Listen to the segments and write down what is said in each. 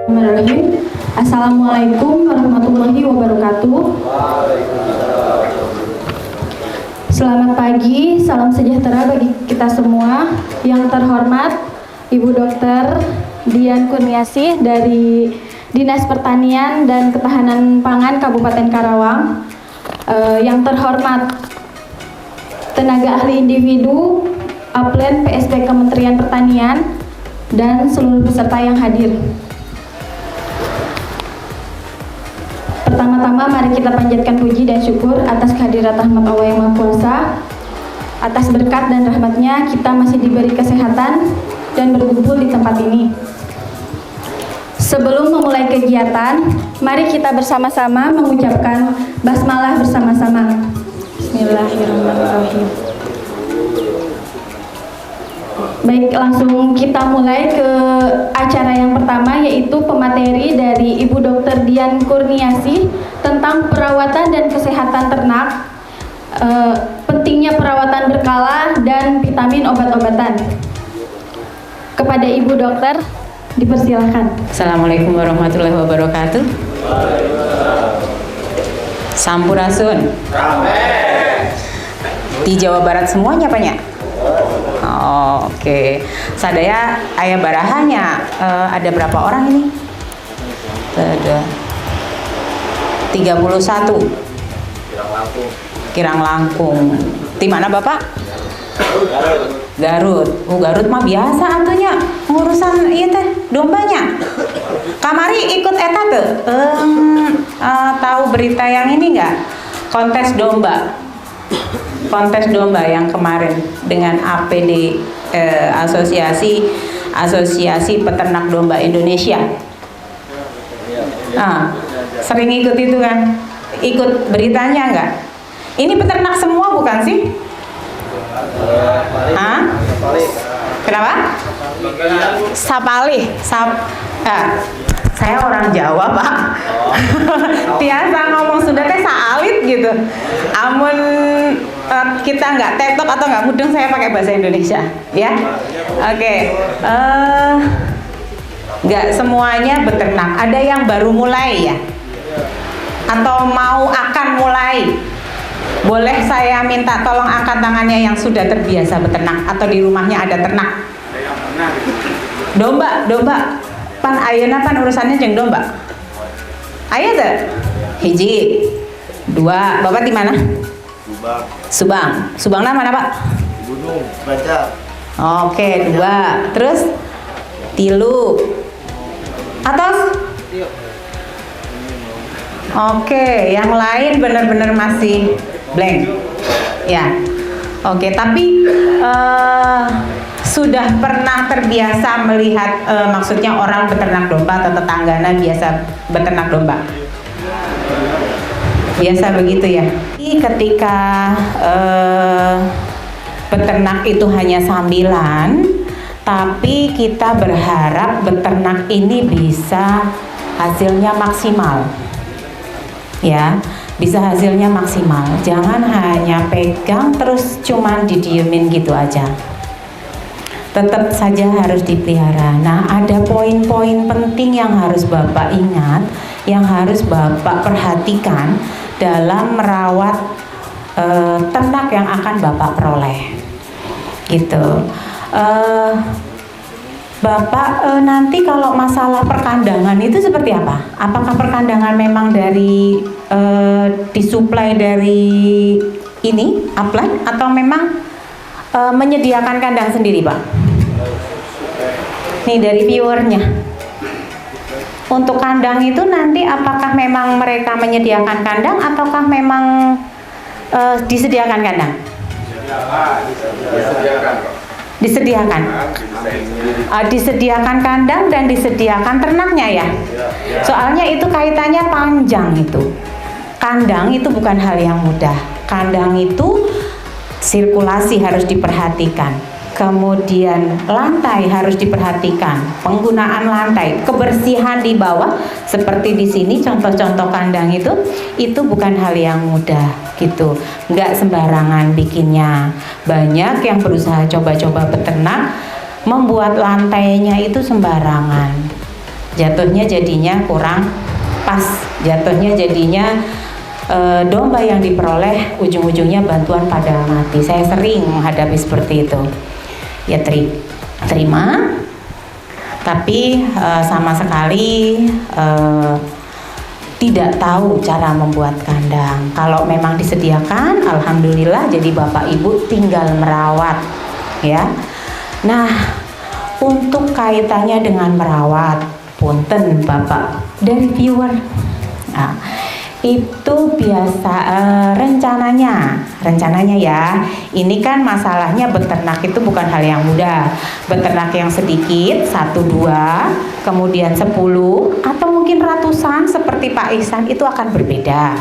Bismillahirrahmanirrahim. Assalamualaikum warahmatullahi wabarakatuh. Selamat pagi, salam sejahtera bagi kita semua. Yang terhormat Ibu Dr. Dian Kurniasih dari Dinas Pertanian dan Ketahanan Pangan Kabupaten Karawang. Yang terhormat tenaga ahli individu Aplen PSP Kementerian Pertanian dan seluruh peserta yang hadir. Pertama-tama mari kita panjatkan puji dan syukur atas kehadirat rahmat Allah yang Maha Kuasa. Atas berkat dan rahmatnya kita masih diberi kesehatan dan berkumpul di tempat ini. Sebelum memulai kegiatan, mari kita bersama-sama mengucapkan basmalah bersama-sama. Bismillahirrahmanirrahim. Baik, langsung kita mulai ke acara yang pertama, yaitu pemateri dari Ibu Dr. Dian Kurniasih tentang perawatan dan kesehatan ternak, pentingnya perawatan berkala dan vitamin obat-obatan. Kepada Ibu Dokter, dipersilakan. Assalamualaikum warahmatullahi wabarakatuh. Sampurasun. Di Jawa Barat semuanya Pak Nya? Oh, oke. Sadaya ayah barahanya ada berapa orang ini? Ada 31. Kirang Langkung. Di mana Bapak? Garut. Garut mah biasa atunya ngurusan ieu teh dombanya. Kamari ikut eta teu? Tahu berita yang ini enggak? Kontes domba. Kontes domba yang kemarin dengan APD, Asosiasi Peternak Domba Indonesia. Sering ikut itu kan? Ikut beritanya enggak? Ini peternak semua bukan sih? Kenapa? Sapalih. Saya orang Jawa Pak. Tiasa ngomong Sunda teh saalit gitu. Amun kita nggak tektok atau nggak mudeng, saya pakai bahasa Indonesia ya. Oke. Nggak semuanya beternak, ada yang baru mulai ya, atau mau akan mulai. Boleh saya minta tolong angkat tangannya yang sudah terbiasa beternak atau di rumahnya ada ternak. Domba pan ayeuna pan urusannya jeung domba. Aya teh? Hiji, dua. Bapak di mana? Subang. Subangna mana Pak? Gunung, Banjar. Oke, dua. Terus tilu. Atas? Oke, yang lain benar-benar masih blank. Ya. Oke, tapi sudah pernah terbiasa melihat maksudnya orang beternak domba atau tetanggana biasa beternak domba? Biasa begitu ya. Ketika beternak itu hanya sambilan, tapi kita berharap beternak ini bisa hasilnya maksimal. Ya, bisa hasilnya maksimal. Jangan hanya pegang terus cuman didiemin gitu aja. Tetap saja harus dipelihara. Nah, ada poin-poin penting yang harus Bapak ingat, yang harus Bapak perhatikan dalam merawat ternak yang akan Bapak peroleh. Gitu. Bapak nanti kalau masalah perkandangan itu seperti apa? Apakah perkandangan memang dari disuplai dari ini, Aplen, atau memang menyediakan kandang sendiri Pak? Nih dari viewernya, untuk kandang itu nanti apakah memang mereka menyediakan kandang ataukah memang disediakan kandang? Disediakan. Disediakan kandang dan disediakan ternaknya ya. Soalnya itu kaitannya panjang itu. Kandang itu bukan hal yang mudah. Kandang itu sirkulasi harus diperhatikan. Kemudian lantai harus diperhatikan, penggunaan lantai, kebersihan di bawah seperti di sini contoh-contoh kandang itu bukan hal yang mudah gitu, nggak sembarangan bikinnya. Banyak yang berusaha coba-coba beternak membuat lantainya itu sembarangan. jatuhnya jadinya kurang pas, jatuhnya jadinya domba yang diperoleh ujung-ujungnya bantuan pada mati. Saya sering menghadapi seperti itu. Ya terima, tapi sama sekali tidak tahu cara membuat kandang. Kalau memang disediakan, alhamdulillah, jadi bapak ibu tinggal merawat, ya. Nah, untuk kaitannya dengan merawat, punten bapak dari viewer, nah, itu biasa rencananya ya. Ini kan masalahnya beternak itu bukan hal yang mudah. Beternak yang sedikit 1, 2, kemudian 10 atau mungkin ratusan seperti Pak Ihsan itu akan berbeda.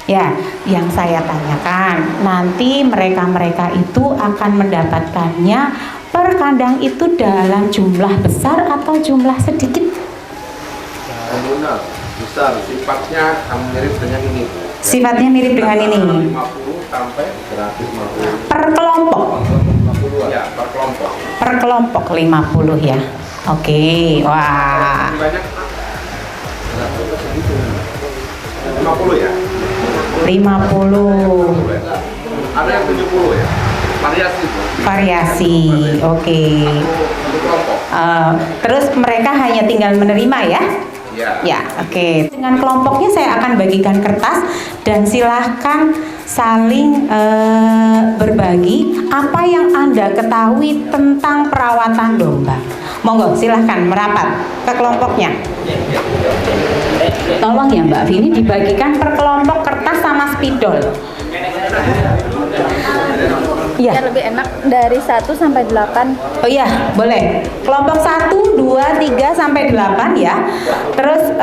Ya, yang saya tanyakan nanti mereka itu akan mendapatkannya per kandang itu dalam jumlah besar atau jumlah sedikit? Besar, sifatnya mirip dengan ini. Sifatnya mirip dengan ini. 50 sampai 150. Per kelompok. 50 ya, per kelompok. Per kelompok 50 ya. Oke, wah. Banyak. 50 ya. 50. Ada yang 70 ya. Variasi. Oke. Untuk kelompok. Terus mereka hanya tinggal menerima ya? Ya, oke. Dengan kelompoknya saya akan bagikan kertas dan silahkan saling berbagi apa yang Anda ketahui tentang perawatan domba. Monggo, silahkan merapat ke kelompoknya. Tolong ya Mbak Vini dibagikan per kelompok kertas sama spidol. Iya. Biar lebih enak dari 1 sampai 8. Oh iya, boleh. Kelompok 1, 2, 3 sampai 8 ya. Terus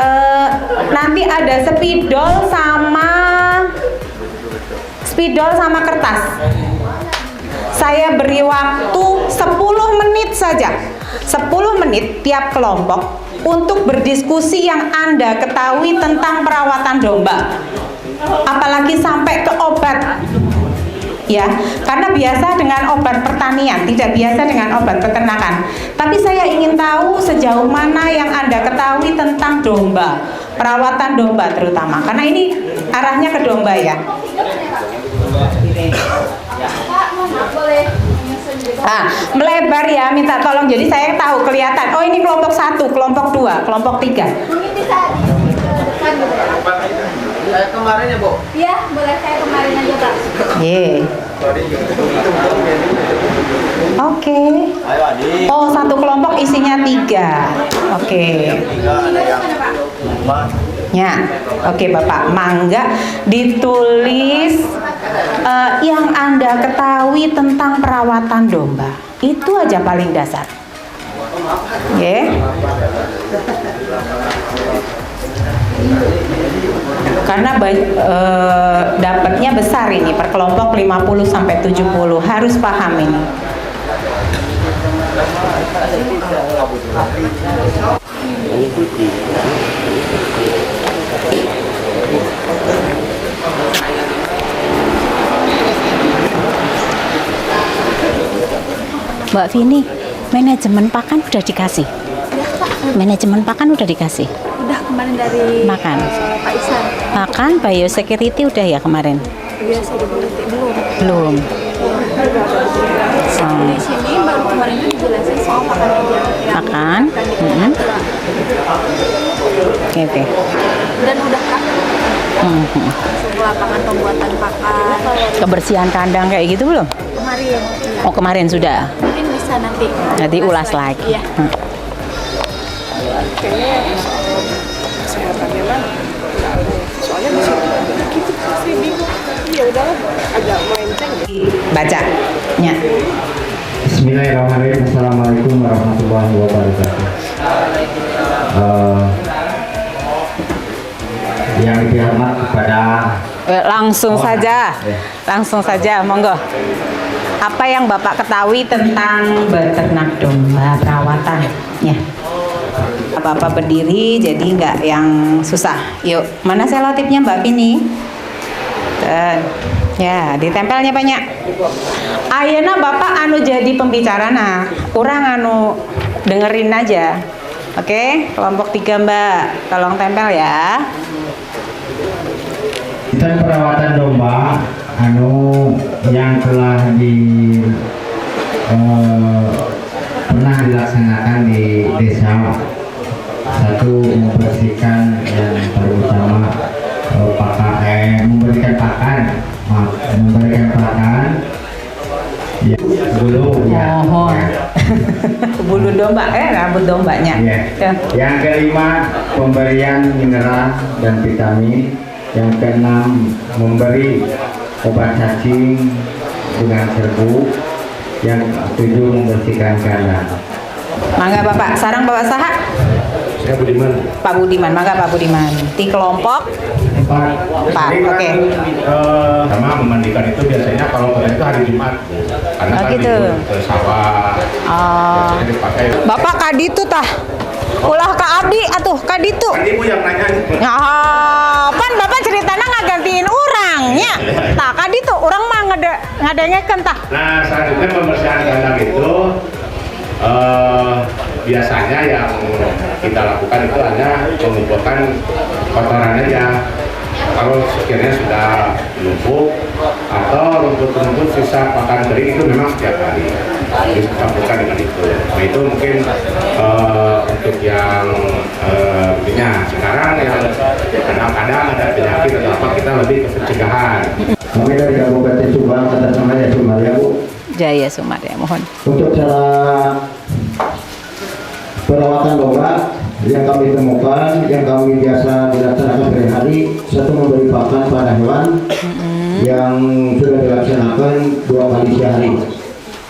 nanti ada spidol sama kertas. Saya beri waktu 10 menit saja. 10 menit tiap kelompok untuk berdiskusi yang Anda ketahui tentang perawatan domba. Apalagi sampai ke obat. Ya, karena biasa dengan obat pertanian, tidak biasa dengan obat peternakan. Tapi saya ingin tahu sejauh mana yang Anda ketahui tentang domba, perawatan domba terutama, karena ini arahnya ke domba ya. Melebar ya, minta tolong. Jadi saya tahu kelihatan. Oh ini kelompok 1, kelompok 2, kelompok 3. Mungkin bisa di depan gitu ya. saya kemarin ya, Bu. Iya, boleh saya kemarin aja, Pak. Oke. Ayo adik. Oh, satu kelompok isinya 3. Oke. 3 ada yang 5. Ya, oke Bapak, mangga ditulis yang Anda ketahui tentang perawatan domba. Itu aja paling dasar. Ya. Karena dapatnya besar ini per kelompok 50 sampai 70, harus paham ini. Mbak Vini, manajemen pakan udah dikasih? Ya, Pak. Manajemen pakan udah dikasih? Udah kemarin dari Makan. Pak Ihsan. Makan biosecurity udah ya kemarin? Biasa diberhenti belum. Belum. Di sini baru kemarin itu dijelasin soal pakan aja. Makan. Oke. Dan udah praktek. Langsung ke lapangan pembuatan pakan. Kebersihan kandang kayak gitu belum? Kemarin. Oh kemarin sudah. Mungkin bisa nanti. Nanti ulas lagi. Iya. Kayaknya kesehatannya mah soalnya masih gitu sih bingung. Ya udahlah, agak melenceng deh. Baca. Ya. Bismillahirrahmanirrahim. Assalamualaikum warahmatullahi wabarakatuh. Yang dihormat kepada Langsung saja, monggo. Apa yang Bapak ketahui tentang beternak domba perawatan? Ya. Bapak berdiri, jadi nggak yang susah. Yuk, mana selotipnya Mbak Vini? Ya, ditempelnya banyak. Ayeuna Bapak jadi pembicara, nah, orang dengerin aja. Oke, kelompok 3 Mbak, tolong tempel ya. Kita perawatan domba yang telah pernah dilaksanakan di desa. Satu, membersihkan yang terutama memberikan pakan ya, bulu ya, Mohon. Bulu domba, rambut dombanya. ya. Ya. Yang kelima, pemberian mineral dan vitamin. Yang keenam, memberi obat cacing dengan serbuk. Yang ketujuh, membersihkan kandang. Mangga Bapak, sarang Bapak saha? Saya Budiman. Pak Budiman, mangga Pak Budiman. Di kelompok 4, oke. Sama memandikan itu biasanya kalau kalian itu hari Jumat, karena Oh, kan gitu. libur ke sawah. Oh. Biasanya dipakai. Bapak kaditu tah. Ulah ka abdi atuh kaditu. Kan ibu yang nanya. Pan Bapak ceritanya ngagantiin orangnya. Tah kaditu orang mah ngadengekeun tah. Nah, selanjutnya pembersihan kandang itu biasanya yang kita lakukan itu hanya mengumpulkan kotoran aja. Kalau sekiranya sudah menumpuk atau rumput-rumput sisa pakan kering itu memang setiap hari dicampurkan dengan itu. Nah itu mungkin untuk yang begini. Sekarang yang kadang-kadang ada penyakit atau apa kita lebih ke pencegahan. Kami dari Kabupaten Subang atas nama Jaya Sumaria, Bu. Jaya Sumaria, mohon. Untuk cara perawatan domba yang kami temukan, yang kami biasa dilaksanakan sehari-hari, satu, memberi pakan pada hewan yang sudah dilaksanakan 2 kali sehari,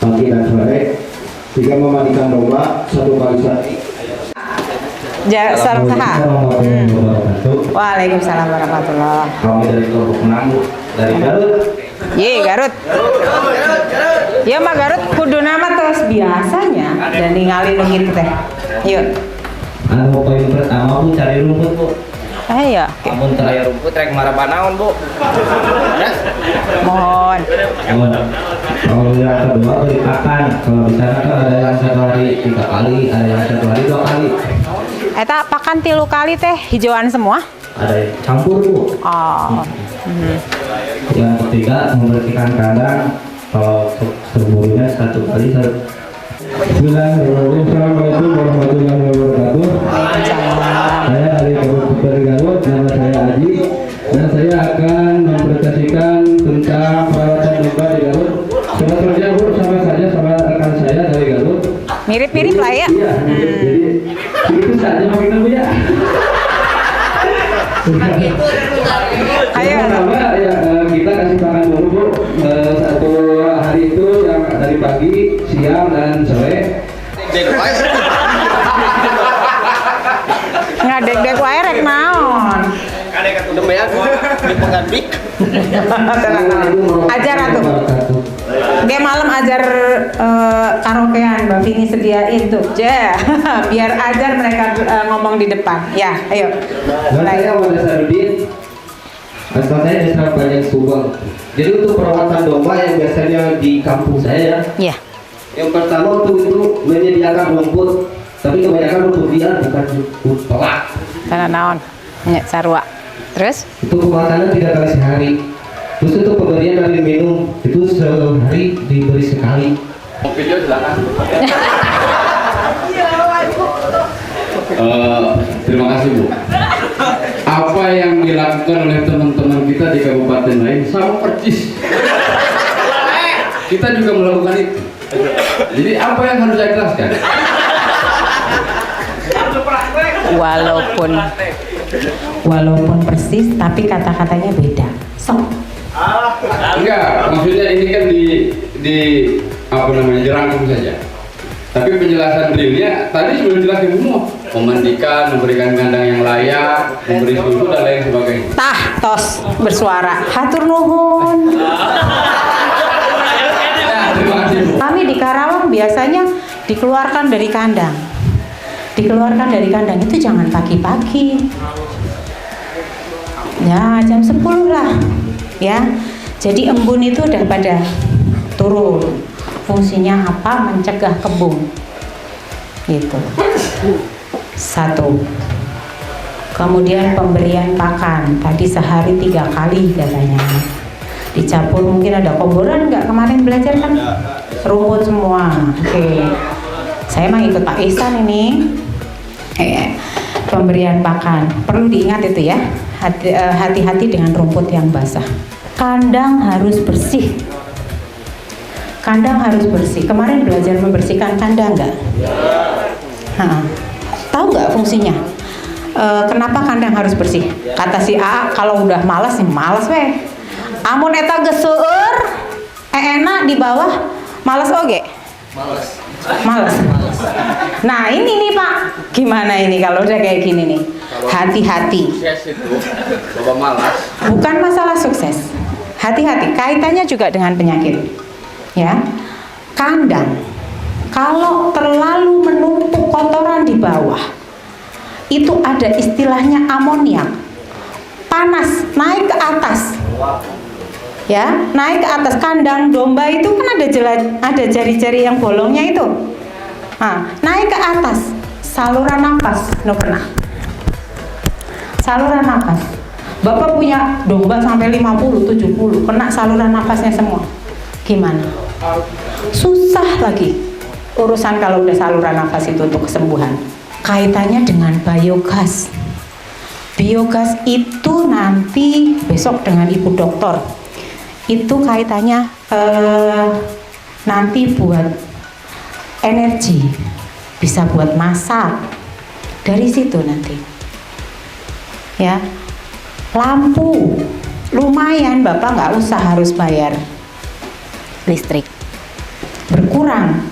pagi dan sore. 3, memandikan domba 1 kali sehari. Sarang saha? Assalamualaikum warahmatullahi wabarakatuh. Waalaikumsalam warahmatullah. Kami dari kelompok 6 dari Garut. Ye Garut. Ya mah Garut kudu nama terus biasanya dan ningali nu kitu teh. Yuk. Poin pertama, Bu, cari rumput, Bu. Ayo. Amun teu aya rumput rek marapan naon, Bu? Mohon. Kalau yang kedua, beri pakan. Kalau di sana kan ada yang 1 hari 3 kali, ada yang 1 hari 2 kali. Eta pakan 3 kali teh hijauan semua? Ada yang campur, Bu. Oh. Yang ketiga, membersihkan kandang. Kalau sebulannya 1 kali. Bismillahirrahmanirrahim. Warahmatullahi wabarakatuh. Saya dari Kabupaten Garut, nama saya Aji, dan saya akan mempresentasikan tentang perawatan domba di Garut. Sebetulnya, Bu, sama saja sama rekan saya dari Garut. Mirip-mirip lah ya. Iya, jadi itu saja mungkin, Bu, ya. Ayo. Pertama ya, kita kasih makan dulu, Bu. 1 hari itu yang dari pagi, siang, dan sore. Ngadeg-deg wae rek naon. Kadek atuh demean di pengganbik. Ajar atuh. Ge malam ajar karaokean Mbak Vini sediain tuh. Biar ajar mereka ngomong di depan. Ya, ayo. Dan Mulai. saya Wanda Sarudin, asal saya dari Surabaya, Subang. Jadi untuk perawatan domba yang biasanya di kampung saya, Ya. yang pertama untuk itu menyediakan rumput, tapi kebanyakan rumput liar, bukan rumput pelak. Karena naon? Nya sarua. Terus? Itu pemakanan 3 kali sehari. Terus untuk pemberian air minum itu sehari diberi sekali. Video silakan. Terima kasih, Bu. Apa yang dilakukan oleh teman-teman kita di kabupaten lain sama persis. Kita juga melakukan itu. Jadi apa yang harus saya jelaskan? Walaupun persis tapi kata-katanya beda. Sok. Enggak, maksudnya ini kan di apa namanya jerangkum saja. Tapi penjelasan realnya tadi sudah dijelaskan semua. Memandikan, memberikan kandang yang layak, memberi susu dan lain sebagainya. Tah, tos bersuara. Hatur nuhun. Nah, terima kasih, Bu. Kami di Karawang biasanya dikeluarkan dari kandang. Dikeluarkan dari kandang itu jangan pagi-pagi. Ya, jam 10 lah. Ya. Jadi embun itu udah pada turun. Fungsinya apa? Mencegah kembung. Gitu. Satu. Kemudian pemberian pakan, tadi sehari 3 kali katanya. Dicampur mungkin ada komboran nggak kemarin belajar kan? Rumput semua. Oke. Saya mah ikut Pak Ihsan ini. Pemberian pakan perlu diingat itu ya. Hati-hati dengan rumput yang basah. Kandang harus bersih. Kandang harus bersih. Kemarin belajar membersihkan kandang nggak? Tahu nggak fungsinya? Kenapa kandang harus bersih? Kata si A, kalau udah malas nih, malas weh. Amun eta geseur, enak di bawah, malas oge. Malas. Nah ini nih Pak, gimana ini kalau udah kayak gini nih? Hati-hati. Sukses itu, bapak malas. Bukan masalah sukses. Hati-hati. Kaitannya juga dengan penyakit. Ya, kandang. Kalau terlalu menumpuk kotoran di bawah, itu ada istilahnya amoniak, panas naik ke atas, ya naik ke atas. Kandang domba itu kan ada jari-jari yang bolongnya itu, naik ke atas, saluran nafas, kena saluran nafas. Bapak punya domba sampai 50, 70, kena saluran nafasnya semua, gimana? Susah lagi urusan kalau udah saluran nafas itu untuk kesembuhan. Kaitannya dengan biogas. Biogas itu nanti besok dengan ibu dokter. Itu kaitannya nanti buat energi, bisa buat masak. Dari situ nanti. Ya. Lampu lumayan, Bapak nggak usah harus bayar listrik. Berkurang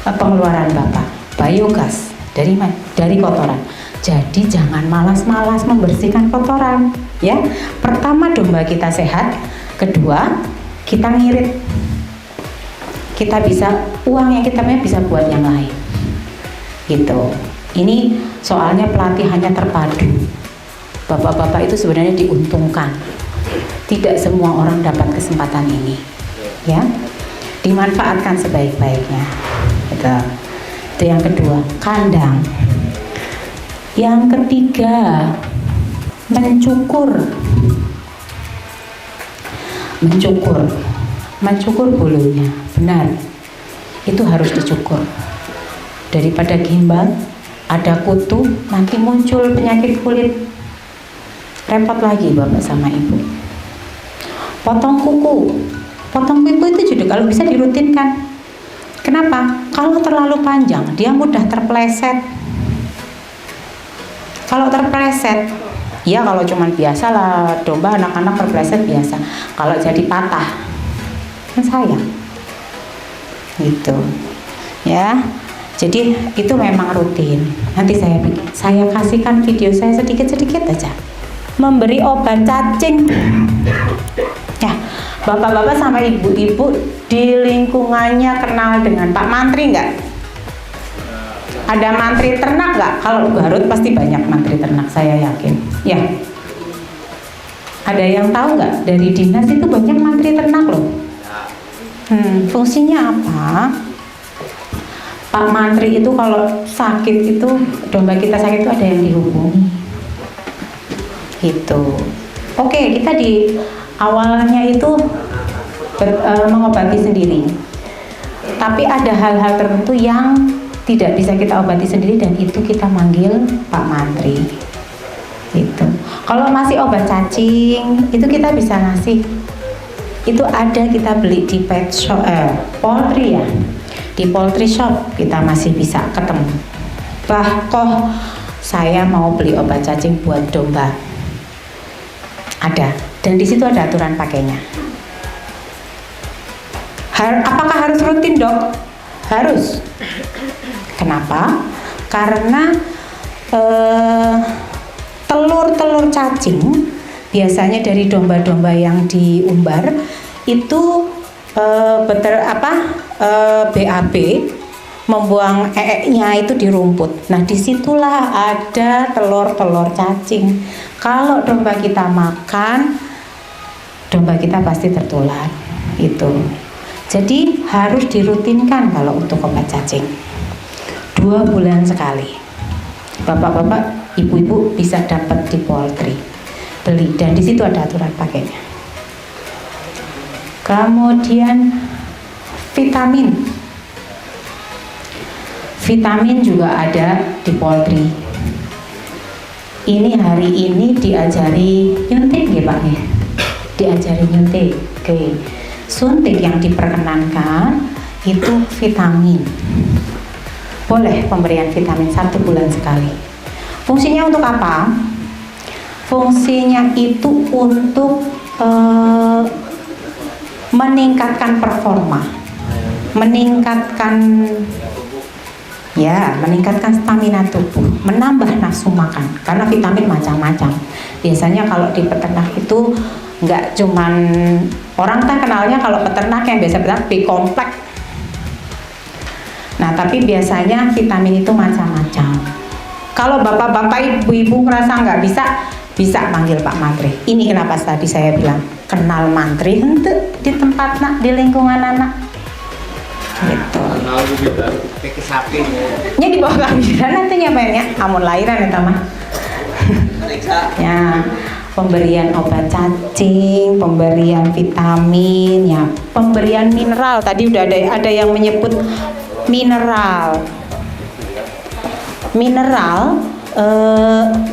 pengeluaran Bapak. Biogas dari mana? Dari kotoran. Jadi jangan malas-malas membersihkan kotoran, ya. Pertama, domba kita sehat. Kedua, kita ngirit. Kita bisa, uang yang kita punya bisa buat yang lain. Gitu. Ini soalnya pelatihannya terpadu. Bapak-bapak itu sebenarnya diuntungkan. Tidak semua orang dapat kesempatan ini, ya. Dimanfaatkan sebaik-baiknya. Gitu. Itu yang kedua, kandang. Yang ketiga, mencukur. Mencukur bulunya, benar. Itu harus dicukur. Daripada gimbal, ada kutu, nanti muncul penyakit kulit. Repot lagi Bapak sama Ibu. Potong kuku. Potong kuku itu juga kalau bisa dirutinkan. Kenapa? Kalau terlalu panjang, dia mudah terpleset. Kalau terpleset, ya kalau cuman biasa lah, domba anak-anak terpleset biasa. Kalau jadi patah, kan sayang. Gitu. Ya. Jadi itu memang rutin. Nanti saya kasihkan video saya sedikit-sedikit aja. Memberi obat cacing. Ya, bapak-bapak sama ibu-ibu di lingkungannya kenal dengan Pak Mantri nggak? Ada mantri ternak nggak? Kalau Garut pasti banyak mantri ternak, saya yakin. Ya. Ada yang tahu nggak? Dari dinas itu banyak mantri ternak loh. Fungsinya apa? Pak Mantri itu kalau sakit itu, domba kita sakit itu ada yang dihubungi. Gitu. Oke, kita di awalnya itu mengobati sendiri. Tapi ada hal-hal tertentu yang tidak bisa kita obati sendiri dan itu kita manggil Pak Mantri. Gitu. Kalau masih obat cacing, itu kita bisa ngasih. Itu ada kita beli di pet shop, poultry ya. Di poultry shop kita masih bisa ketemu. Kok saya mau beli obat cacing buat domba. Ada, dan di situ ada aturan pakainya. Apakah harus rutin, Dok? Harus. Kenapa? Karena telur-telur cacing biasanya dari domba-domba yang diumbar itu BAB membuang nya itu di rumput. Nah disitulah ada telur-telur cacing. Kalau domba kita makan, domba kita pasti tertular. Itu. Jadi harus dirutinkan kalau untuk obat cacing. 2 bulan sekali. Bapak-bapak, ibu-ibu bisa dapat di poultry, beli, dan di situ ada aturan pakainya. Kemudian vitamin juga ada di poultry. Ini hari ini diajari nyuntik ya Pak ya, diajari nyuntik. Oke. Suntik yang diperkenankan itu vitamin. Boleh pemberian vitamin 1 bulan sekali. Fungsinya untuk apa? Fungsinya itu untuk meningkatkan performa, meningkatkan stamina tubuh, menambah nafsu makan. Karena vitamin macam-macam. Biasanya kalau di peternak itu nggak cuman, orang kan kenalnya kalau peternak yang biasa B kompleks. Nah, tapi biasanya vitamin itu macam-macam. Kalau bapak-bapak, ibu-ibu ngerasa nggak bisa manggil Pak Mantri. Ini kenapa tadi saya bilang kenal Mantri henteu di tempat nak, di lingkungan anak. Gitu. Nya di bawah kabinet nantinya banyak amun lahiran ya mah. Ya, pemberian obat cacing, pemberian vitamin, ya, pemberian mineral. Tadi udah ada yang menyebut mineral.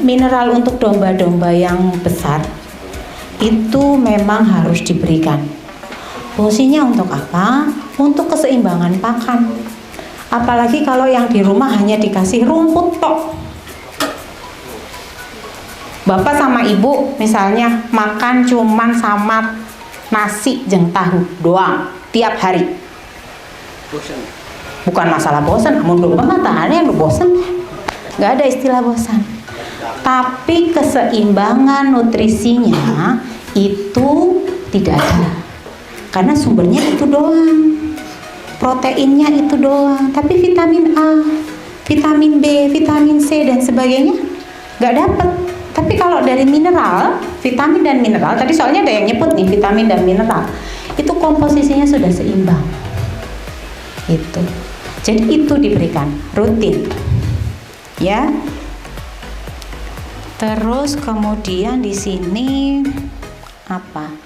Mineral untuk domba-domba yang besar itu memang harus diberikan. Fungsinya untuk apa? Untuk keseimbangan pakan. Apalagi kalau yang di rumah hanya dikasih rumput tok. Bapak sama ibu misalnya makan cuman sama nasi jeung tahu doang tiap hari. Bukan masalah bosan, namun domba matahari yang bosan. Nggak ada istilah bosan. Tapi keseimbangan nutrisinya itu tidak ada. Karena sumbernya itu doang. Proteinnya itu doang. Tapi vitamin A, vitamin B, vitamin C dan sebagainya nggak dapat. Tapi kalau dari mineral, vitamin dan mineral, tadi soalnya ada yang nyebut nih vitamin dan mineral, itu komposisinya sudah seimbang. Itu. Jadi itu diberikan rutin. Ya. Terus kemudian di sini apa?